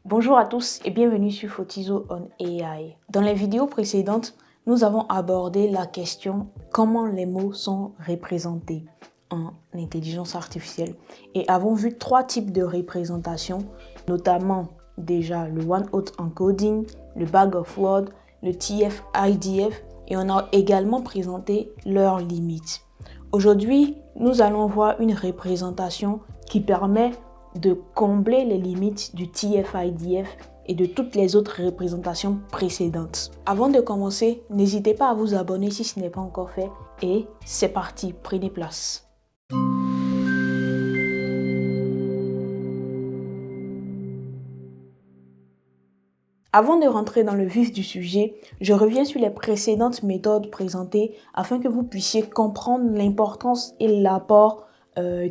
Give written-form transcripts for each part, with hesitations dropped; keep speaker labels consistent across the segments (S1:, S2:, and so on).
S1: Bonjour à tous et bienvenue sur Fotizo on AI. Dans les vidéos précédentes, nous avons abordé la question comment les mots sont représentés en intelligence artificielle et avons vu 3 types de représentation, notamment déjà le one-hot encoding, le bag of words, le TF-IDF et on a également présenté leurs limites. Aujourd'hui, nous allons voir une représentation qui permet de combler les limites du TF-IDF et de toutes les autres représentations précédentes. Avant de commencer, n'hésitez pas à vous abonner si ce n'est pas encore fait et c'est parti, prenez place. Avant de rentrer dans le vif du sujet, je reviens sur les précédentes méthodes présentées afin que vous puissiez comprendre l'importance et l'apport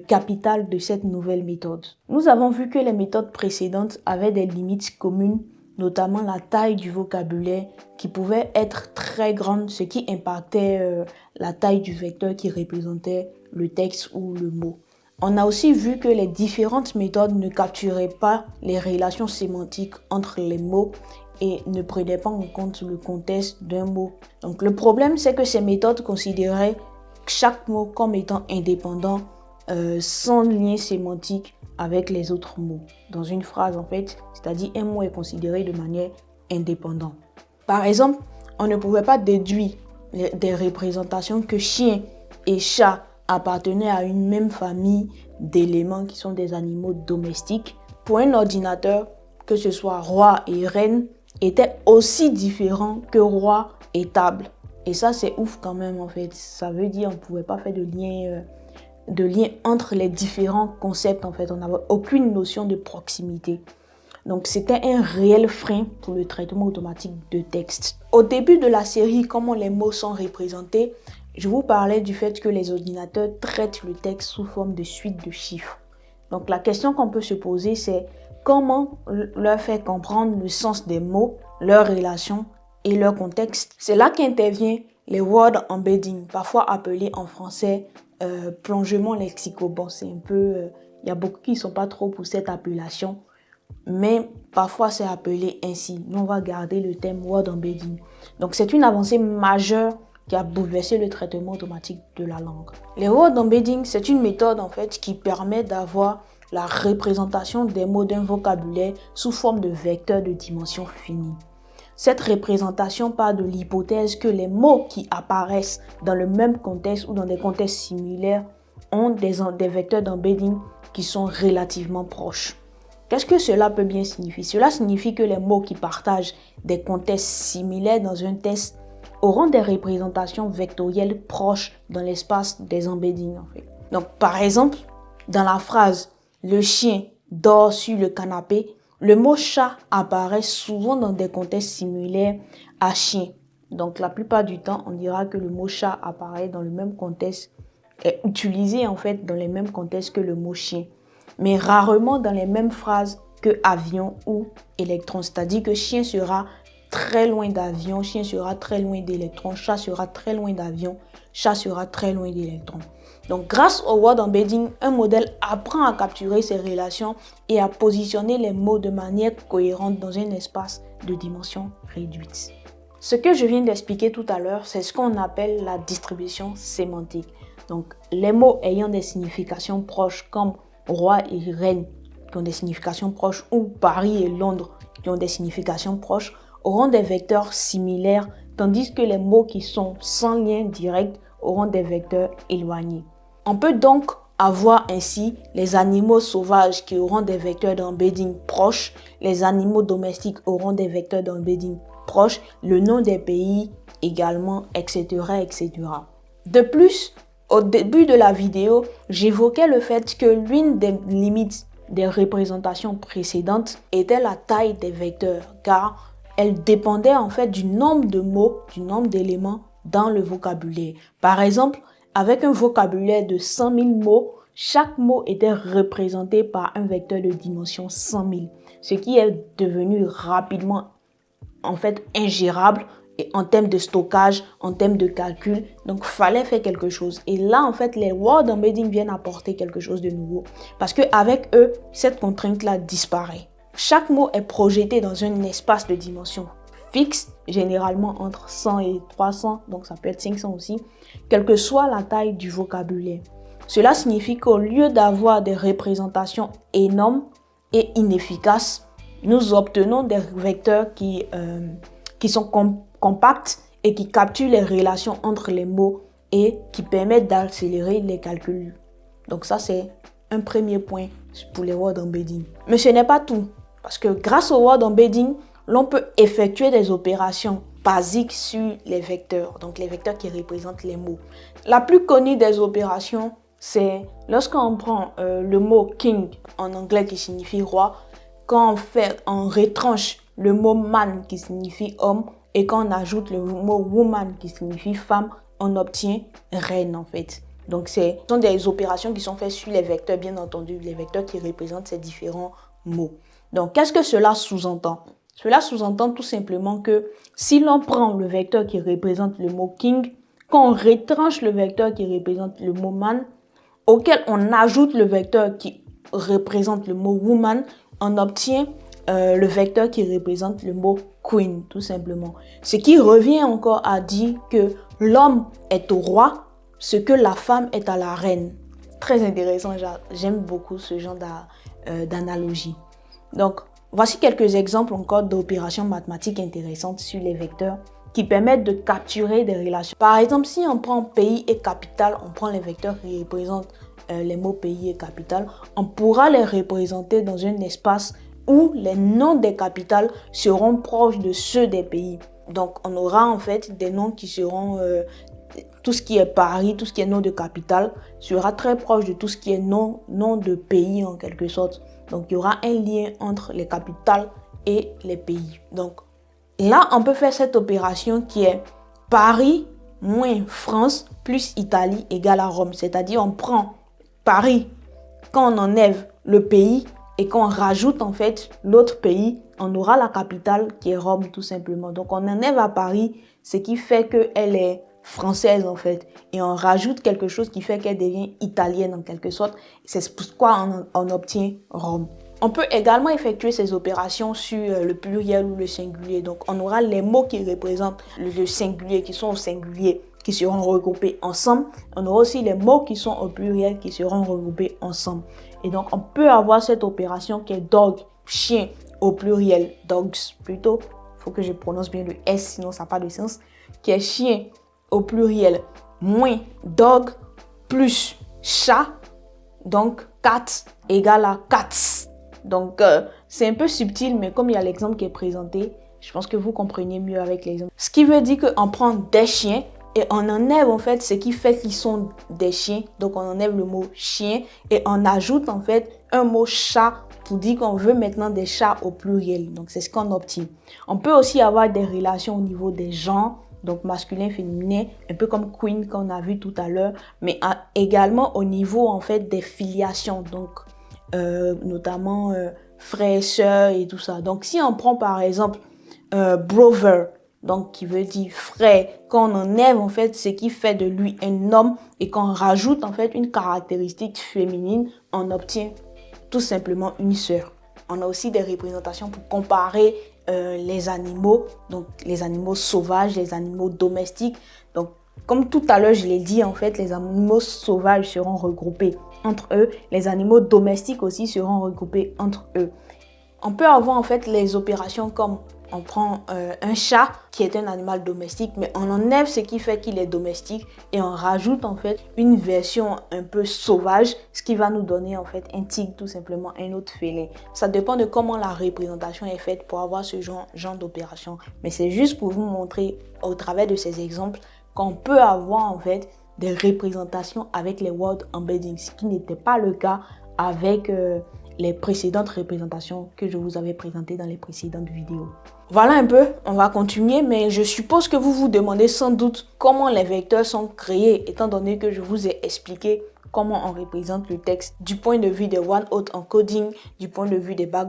S1: capital de cette nouvelle méthode. Nous avons vu que les méthodes précédentes avaient des limites communes, notamment la taille du vocabulaire qui pouvait être très grande, ce qui impactait la taille du vecteur qui représentait le texte ou le mot. On a aussi vu que les différentes méthodes ne capturaient pas les relations sémantiques entre les mots et ne prenaient pas en compte le contexte d'un mot. Donc le problème, c'est que ces méthodes considéraient chaque mot comme étant indépendant, sans lien sémantique avec les autres mots. Dans une phrase en fait, c'est-à-dire un mot est considéré de manière indépendante. Par exemple, on ne pouvait pas déduire des représentations que chien et chat appartenaient à une même famille d'éléments qui sont des animaux domestiques. Pour un ordinateur, que ce soit roi et reine, étaient aussi différents que roi et table. Et ça, c'est ouf quand même en fait. Ça veut dire qu'on ne pouvait pas faire de lien entre les différents concepts en fait. On n'avait aucune notion de proximité. Donc c'était un réel frein pour le traitement automatique de texte. Au début de la série, comment les mots sont représentés, je vous parlais du fait que les ordinateurs traitent le texte sous forme de suite de chiffres. Donc la question qu'on peut se poser, c'est comment leur faire comprendre le sens des mots, leurs relations et leur contexte. C'est là qu'intervient les word embedding, parfois appelés en français plongement lexico. Bon, c'est un peu... Il y a beaucoup qui ne sont pas trop pour cette appellation, mais parfois c'est appelé ainsi. Nous, on va garder le terme word embedding. Donc c'est une avancée majeure qui a bouleversé le traitement automatique de la langue. Les word embedding, c'est une méthode en fait qui permet d'avoir la représentation des mots d'un vocabulaire sous forme de vecteurs de dimension finie. Cette représentation part de l'hypothèse que les mots qui apparaissent dans le même contexte ou dans des contextes similaires ont des vecteurs d'embedding qui sont relativement proches. Qu'est-ce que cela peut bien signifier? Cela signifie que les mots qui partagent des contextes similaires dans un texte auront des représentations vectorielles proches dans l'espace des embeddings en fait. Donc par exemple, dans la phrase « Le chien dort sur le canapé », le mot « chat » apparaît souvent dans des contextes similaires à « chien ». Donc la plupart du temps, on dira que le mot « chat » apparaît dans le même contexte, est utilisé en fait dans les mêmes contextes que le mot « chien », mais rarement dans les mêmes phrases que « avion » ou « électron », c'est-à-dire que « chien » sera très loin d'avion, chien sera très loin d'électron, chat sera très loin d'avion, chat sera très loin d'électron. Donc grâce au word embedding, un modèle apprend à capturer ces relations et à positionner les mots de manière cohérente dans un espace de dimension réduite. Ce que je viens d'expliquer tout à l'heure, c'est ce qu'on appelle la distribution sémantique. Donc les mots ayant des significations proches comme roi et reine qui ont des significations proches ou Paris et Londres qui ont des significations proches auront des vecteurs similaires, tandis que les mots qui sont sans lien direct auront des vecteurs éloignés. On peut donc avoir ainsi les animaux sauvages qui auront des vecteurs d'embedding proches, les animaux domestiques auront des vecteurs d'embedding proches, le nom des pays également, etc., etc. De plus, au début de la vidéo, j'évoquais le fait que l'une des limites des représentations précédentes était la taille des vecteurs, car elle dépendait en fait du nombre de mots, du nombre d'éléments dans le vocabulaire. Par exemple, avec un vocabulaire de 100 000 mots, chaque mot était représenté par un vecteur de dimension 100 000, ce qui est devenu rapidement en fait ingérable et en termes de stockage, en termes de calcul. Donc, il fallait faire quelque chose. Et là, en fait, les word embedding viennent apporter quelque chose de nouveau parce qu'avec eux, cette contrainte-là disparaît. Chaque mot est projeté dans un espace de dimension fixe, généralement entre 100 et 300, donc ça peut être 500 aussi, quelle que soit la taille du vocabulaire. Cela signifie qu'au lieu d'avoir des représentations énormes et inefficaces, nous obtenons des vecteurs qui sont compacts et qui capturent les relations entre les mots et qui permettent d'accélérer les calculs. Donc ça, c'est un premier point pour les word embedding. Mais ce n'est pas tout, parce que grâce au word embedding, l'on peut effectuer des opérations basiques sur les vecteurs, donc les vecteurs qui représentent les mots. La plus connue des opérations, c'est lorsqu'on prend le mot king en anglais qui signifie roi, quand on retranche le mot man qui signifie homme et quand on ajoute le mot woman qui signifie femme, on obtient reine en fait. Donc ce sont des opérations qui sont faites sur les vecteurs, bien entendu, les vecteurs qui représentent ces différents mots. Donc qu'est-ce que cela sous-entend? Cela sous-entend tout simplement que si l'on prend le vecteur qui représente le mot king, quand on retranche le vecteur qui représente le mot man, auquel on ajoute le vecteur qui représente le mot woman, on obtient le vecteur qui représente le mot queen, tout simplement. Ce qui revient encore à dire que l'homme est au roi, ce que la femme est à la reine. Très intéressant, j'aime beaucoup ce genre d'analogie. Donc, voici quelques exemples encore d'opérations mathématiques intéressantes sur les vecteurs qui permettent de capturer des relations. Par exemple, si on prend pays et capitale, on prend les vecteurs qui représentent les mots pays et capitale, on pourra les représenter dans un espace où les noms des capitales seront proches de ceux des pays. Donc, on aura en fait des noms qui seront... tout ce qui est Paris, tout ce qui est nom de capitale sera très proche de tout ce qui est nom de pays en quelque sorte. Donc, il y aura un lien entre les capitales et les pays. Donc, là, on peut faire cette opération qui est Paris moins France plus Italie égale à Rome. C'est-à-dire, on prend Paris, quand on enlève le pays et qu'on rajoute en fait l'autre pays, on aura la capitale qui est Rome tout simplement. Donc, on enlève à Paris ce qui fait qu'elle est française en fait et on rajoute quelque chose qui fait qu'elle devient italienne en quelque sorte. C'est pourquoi on obtient Rome. On peut également effectuer ces opérations sur le pluriel ou le singulier. Donc on aura les mots qui représentent le singulier, qui sont au singulier, qui seront regroupés ensemble. On aura aussi les mots qui sont au pluriel, qui seront regroupés ensemble. Et donc on peut avoir cette opération qui est dog, chien au pluriel, dogs plutôt. Il faut que je prononce bien le S, sinon ça n'a pas de sens. Qui est chien au pluriel, moins dog, plus chat, donc cat égale à cats. Donc c'est un peu subtil, mais comme il y a l'exemple qui est présenté, je pense que vous comprenez mieux avec l'exemple. Ce qui veut dire qu'on prend des chiens et on enlève en fait ce qui fait qu'ils sont des chiens. Donc on enlève le mot chien et on ajoute en fait un mot chat pour dire qu'on veut maintenant des chats au pluriel. Donc c'est ce qu'on obtient. On peut aussi avoir des relations au niveau des genres. Donc masculin, féminin, un peu comme queen qu'on a vu tout à l'heure, mais également au niveau en fait des filiations, donc notamment frère, sœur et tout ça. Donc si on prend par exemple brother, donc qui veut dire frère, quand on enlève en fait ce qui fait de lui un homme et qu'on rajoute en fait une caractéristique féminine, on obtient tout simplement une sœur. On a aussi des représentations pour comparer les animaux, donc les animaux sauvages, les animaux domestiques. Donc, comme tout à l'heure, je l'ai dit, en fait, les animaux sauvages seront regroupés entre eux. Les animaux domestiques aussi seront regroupés entre eux. On peut avoir en fait les opérations comme on prend un chat qui est un animal domestique, mais on enlève ce qui fait qu'il est domestique et on rajoute en fait une version un peu sauvage, ce qui va nous donner en fait un tigre, tout simplement un autre félin. Ça dépend de comment la représentation est faite pour avoir ce genre d'opération. Mais c'est juste pour vous montrer au travers de ces exemples qu'on peut avoir en fait des représentations avec les word embedding, ce qui n'était pas le cas avec les précédentes représentations que je vous avais présentées dans les précédentes vidéos. Voilà un peu, on va continuer, mais je suppose que vous vous demandez sans doute comment les vecteurs sont créés, étant donné que je vous ai expliqué comment on représente le texte du point de vue des one-hot encoding, du point de vue des bag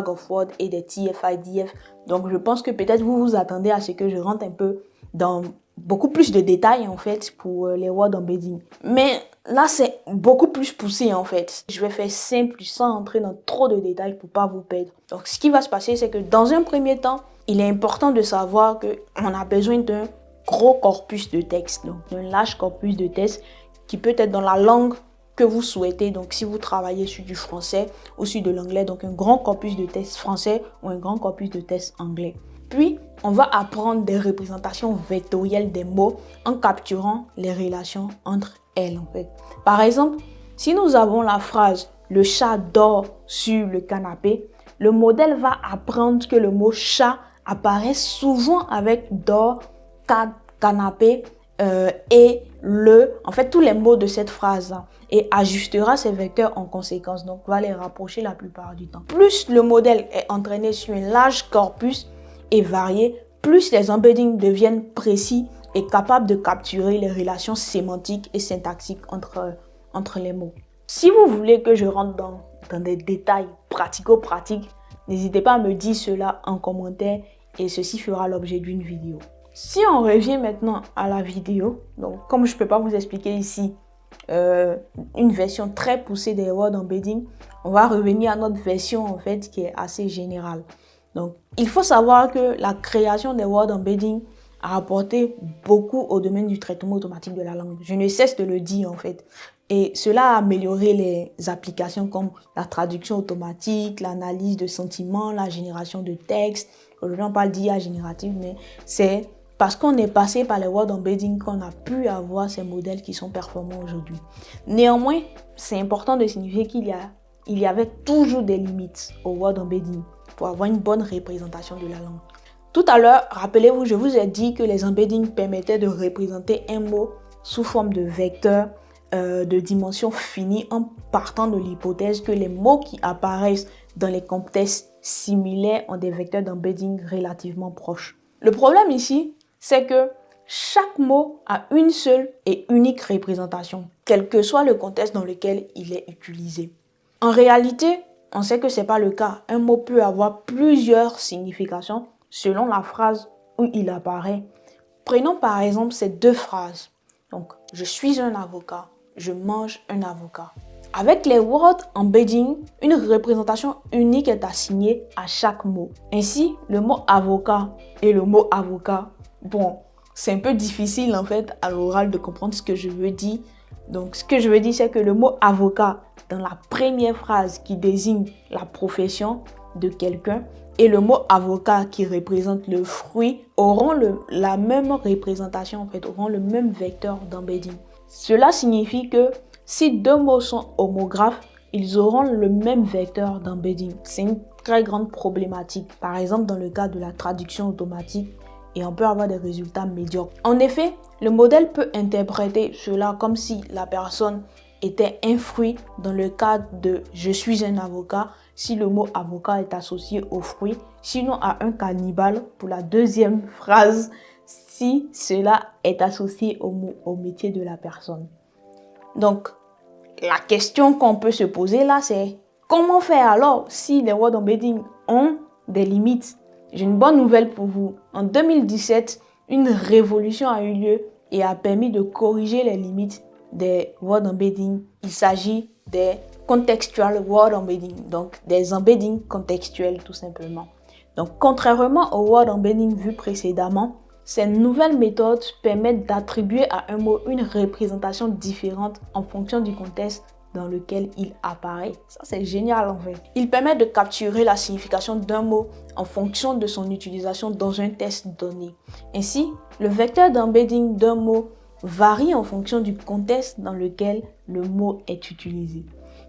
S1: of words et des TF-IDF. Donc je pense que peut-être vous vous attendez à ce que je rentre un peu dans beaucoup plus de détails en fait pour les word embedding. Mais là, c'est beaucoup plus poussé en fait. Je vais faire simple sans entrer dans trop de détails pour pas vous perdre. Donc, ce qui va se passer, c'est que dans un premier temps, il est important de savoir qu'on a besoin d'un gros corpus de texte, donc d'un large corpus de texte qui peut être dans la langue que vous souhaitez. Donc, si vous travaillez sur du français ou sur de l'anglais, donc un grand corpus de texte français ou un grand corpus de texte anglais. Puis, on va apprendre des représentations vectorielles des mots en capturant les relations entre elles, en fait. Par exemple, si nous avons la phrase « le chat dort sur le canapé », le modèle va apprendre que le mot « chat » apparaît souvent avec « dort »,« canapé » et « le », en fait, tous les mots de cette phrase-là, et ajustera ses vecteurs en conséquence, donc va les rapprocher la plupart du temps. Plus le modèle est entraîné sur un large corpus et varié, plus les embeddings deviennent précis et capables de capturer les relations sémantiques et syntaxiques entre les mots. Si vous voulez que je rentre dans des détails pratico-pratiques, n'hésitez pas à me dire cela en commentaire et ceci fera l'objet d'une vidéo. Si on revient maintenant à la vidéo, donc comme je ne peux pas vous expliquer ici une version très poussée des word embedding, on va revenir à notre version en fait qui est assez générale. Donc, il faut savoir que la création des word embedding a apporté beaucoup au domaine du traitement automatique de la langue. Je ne cesse de le dire en fait. Et cela a amélioré les applications comme la traduction automatique, l'analyse de sentiments, la génération de textes. Aujourd'hui, on parle d'IA générative, mais c'est parce qu'on est passé par les word embedding qu'on a pu avoir ces modèles qui sont performants aujourd'hui. Néanmoins, c'est important de signifier qu'il y avait toujours des limites au word embedding pour avoir une bonne représentation de la langue. Tout à l'heure, rappelez-vous, je vous ai dit que les embeddings permettaient de représenter un mot sous forme de vecteur de dimension finie en partant de l'hypothèse que les mots qui apparaissent dans les contextes similaires ont des vecteurs d'embedding relativement proches. Le problème ici, c'est que chaque mot a une seule et unique représentation, quel que soit le contexte dans lequel il est utilisé. En réalité, on sait que ce n'est pas le cas. Un mot peut avoir plusieurs significations selon la phrase où il apparaît. Prenons par exemple ces deux phrases. Donc, je suis un avocat, je mange un avocat. Avec les word embedding, une représentation unique est assignée à chaque mot. Ainsi, le mot avocat et le mot avocat, bon, c'est un peu difficile en fait à l'oral de comprendre ce que je veux dire. Donc, ce que je veux dire, c'est que le mot avocat, dans la première phrase qui désigne la profession de quelqu'un, et le mot avocat qui représente le fruit, auront la même représentation, en fait, auront le même vecteur d'embedding. Cela signifie que si deux mots sont homographes, ils auront le même vecteur d'embedding. C'est une très grande problématique, par exemple dans le cas de la traduction automatique, et on peut avoir des résultats médiocres. En effet, le modèle peut interpréter cela comme si la personne était un fruit dans le cadre de « je suis un avocat » si le mot avocat est associé au fruit, sinon à un cannibale pour la deuxième phrase si cela est associé au métier de la personne. Donc, la question qu'on peut se poser là, c'est comment faire alors si les word embedding ont des limites? J'ai une bonne nouvelle pour vous. En 2017, une révolution a eu lieu et a permis de corriger les limites des word embedding. Il s'agit des contextual word embedding, donc des embeddings contextuels tout simplement. Donc, contrairement au word embedding vu précédemment, ces nouvelles méthodes permettent d'attribuer à un mot une représentation différente en fonction du contexte dans lequel il apparaît. Ça, c'est génial en fait. Il permet de capturer la signification d'un mot en fonction de son utilisation dans un texte donné. Ainsi, le vecteur d'embedding d'un mot varie en fonction du contexte dans lequel le mot est utilisé.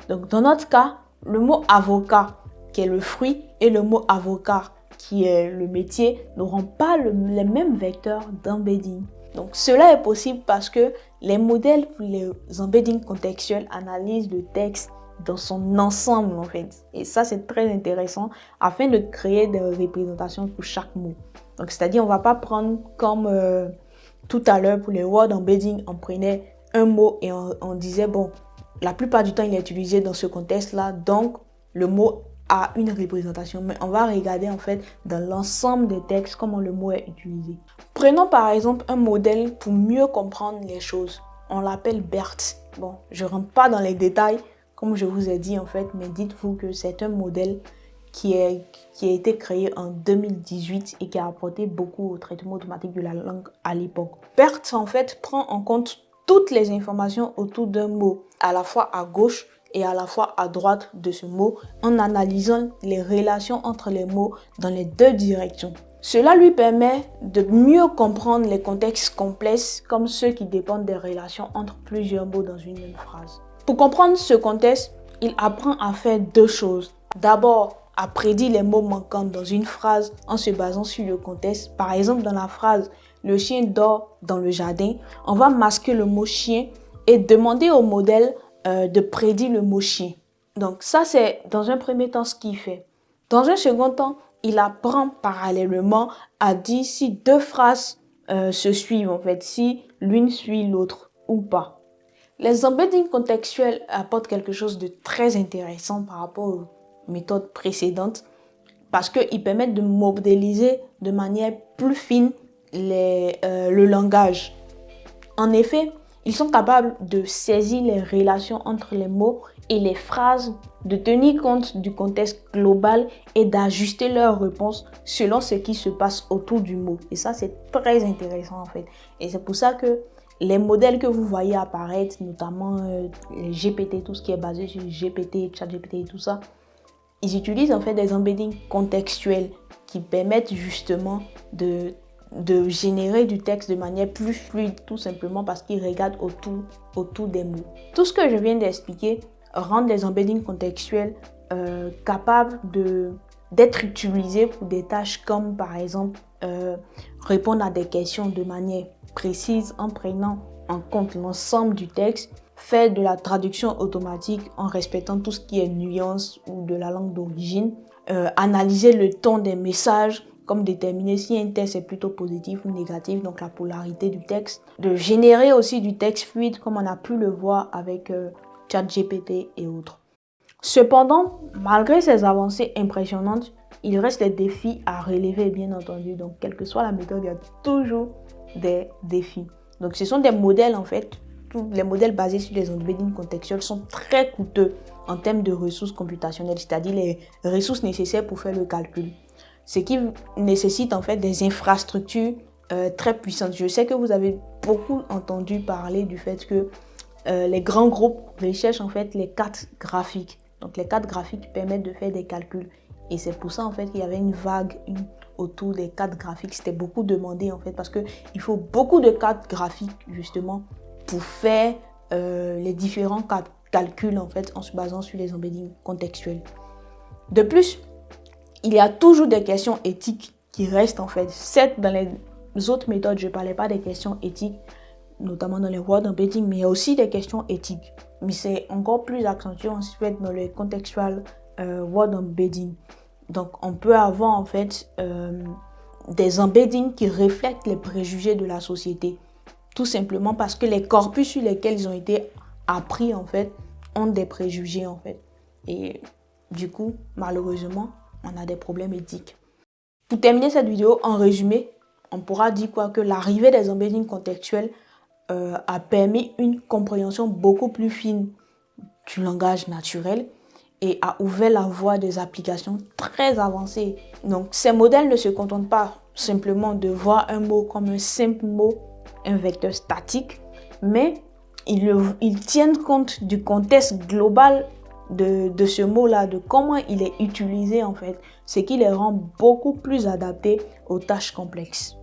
S1: Donc, dans notre cas, le mot avocat, qui est le fruit, et le mot avocat, qui est le métier, n'auront pas les mêmes vecteurs d'embedding. Donc, cela est possible parce que les modèles pour les embeddings contextuels analysent le texte dans son ensemble, en fait. Et ça, c'est très intéressant afin de créer des représentations pour chaque mot. Donc, c'est-à-dire, on ne va pas prendre comme tout à l'heure pour les word embedding, on prenait un mot et on disait, bon, la plupart du temps, il est utilisé dans ce contexte-là, donc le mot à une représentation, mais on va regarder en fait dans l'ensemble des textes comment le mot est utilisé. Prenons par exemple un modèle pour mieux comprendre les choses. On l'appelle BERT. Bon, je ne rentre pas dans les détails comme je vous ai dit en fait, mais dites-vous que c'est un modèle qui a été créé en 2018 et qui a apporté beaucoup au traitement automatique de la langue à l'époque. BERT en fait prend en compte toutes les informations autour d'un mot, à la fois à gauche et à la fois à droite de ce mot, en analysant les relations entre les mots dans les deux directions. Cela lui permet de mieux comprendre les contextes complexes comme ceux qui dépendent des relations entre plusieurs mots dans une même phrase. Pour comprendre ce contexte, il apprend à faire deux choses. D'abord, à prédire les mots manquants dans une phrase en se basant sur le contexte. Par exemple, dans la phrase « Le chien dort dans le jardin », on va masquer le mot « chien » et demander au modèle de prédire le mot « chien ». Donc ça, c'est dans un premier temps ce qu'il fait. Dans un second temps, il apprend parallèlement à dire si deux phrases se suivent, en fait, si l'une suit l'autre ou pas. Les embeddings contextuels apportent quelque chose de très intéressant par rapport aux méthodes précédentes parce qu'ils permettent de modéliser de manière plus fine le langage. En effet, ils sont capables de saisir les relations entre les mots et les phrases, de tenir compte du contexte global et d'ajuster leurs réponses selon ce qui se passe autour du mot. Et ça, c'est très intéressant en fait. Et c'est pour ça que les modèles que vous voyez apparaître, notamment les GPT, tout ce qui est basé sur GPT, ChatGPT et tout ça, ils utilisent en fait des embeddings contextuels qui permettent justement de générer du texte de manière plus fluide, tout simplement parce qu'ils regardent autour des mots. Tout ce que je viens d'expliquer rend les embeddings contextuels capables d'être utilisés pour des tâches comme par exemple répondre à des questions de manière précise en prenant en compte l'ensemble du texte, faire de la traduction automatique en respectant tout ce qui est nuance ou de la langue d'origine, analyser le ton des messages, comme déterminer si un texte est plutôt positif ou négatif, donc la polarité du texte, de générer aussi du texte fluide comme on a pu le voir avec ChatGPT et autres. Cependant, malgré ces avancées impressionnantes, il reste des défis à relever bien entendu, donc quelle que soit la méthode, il y a toujours des défis. Donc ce sont des modèles en fait, tous les modèles basés sur les embeddings contextuels sont très coûteux en termes de ressources computationnelles, c'est-à-dire les ressources nécessaires pour faire le calcul. Ce qui nécessite en fait des infrastructures très puissantes. Je sais que vous avez beaucoup entendu parler du fait que les grands groupes recherchent en fait les cartes graphiques. Donc les cartes graphiques permettent de faire des calculs. Et c'est pour ça en fait qu'il y avait une vague autour des cartes graphiques. C'était beaucoup demandé en fait parce qu'il faut beaucoup de cartes graphiques justement pour faire les différents calculs en fait en se basant sur les embeddings contextuels. De plus, il y a toujours des questions éthiques qui restent en fait. Certes, dans les autres méthodes, je ne parlais pas des questions éthiques, notamment dans les word embedding, mais il y a aussi des questions éthiques. Mais c'est encore plus accentué en fait dans le contextual word embedding. Donc, on peut avoir en fait des embeddings qui reflètent les préjugés de la société. Tout simplement parce que les corpus sur lesquels ils ont été appris en fait ont des préjugés en fait. Et du coup, malheureusement, on a des problèmes éthiques. Pour terminer cette vidéo, en résumé, on pourra dire quoi que l'arrivée des embeddings contextuels a permis une compréhension beaucoup plus fine du langage naturel et a ouvert la voie des applications très avancées. Donc, ces modèles ne se contentent pas simplement de voir un mot comme un simple mot, un vecteur statique, mais ils tiennent compte du contexte global de ce mot-là, de comment il est utilisé en fait, ce qui les rend beaucoup plus adaptés aux tâches complexes.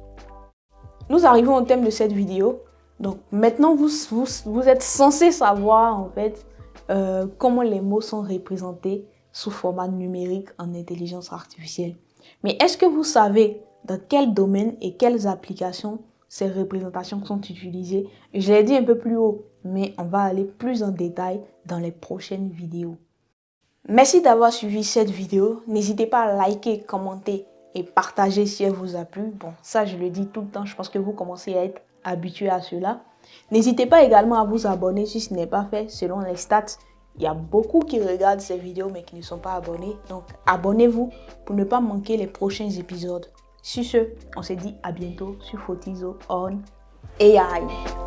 S1: Nous arrivons au thème de cette vidéo. Donc maintenant, vous êtes censé savoir en fait comment les mots sont représentés sous format numérique en intelligence artificielle. Mais est-ce que vous savez dans quel domaine et quelles applications ces représentations sont utilisées? Je l'ai dit un peu plus haut, mais on va aller plus en détail dans les prochaines vidéos. Merci d'avoir suivi cette vidéo. N'hésitez pas à liker, commenter et partager si elle vous a plu. Bon, ça je le dis tout le temps, je pense que vous commencez à être habitué à cela. N'hésitez pas également à vous abonner si ce n'est pas fait selon les stats Il y a beaucoup qui regardent ces vidéos mais qui ne sont pas abonnés. Donc, abonnez-vous pour ne pas manquer les prochains épisodes. Sur ce, on se dit à bientôt sur Fotizo on AI.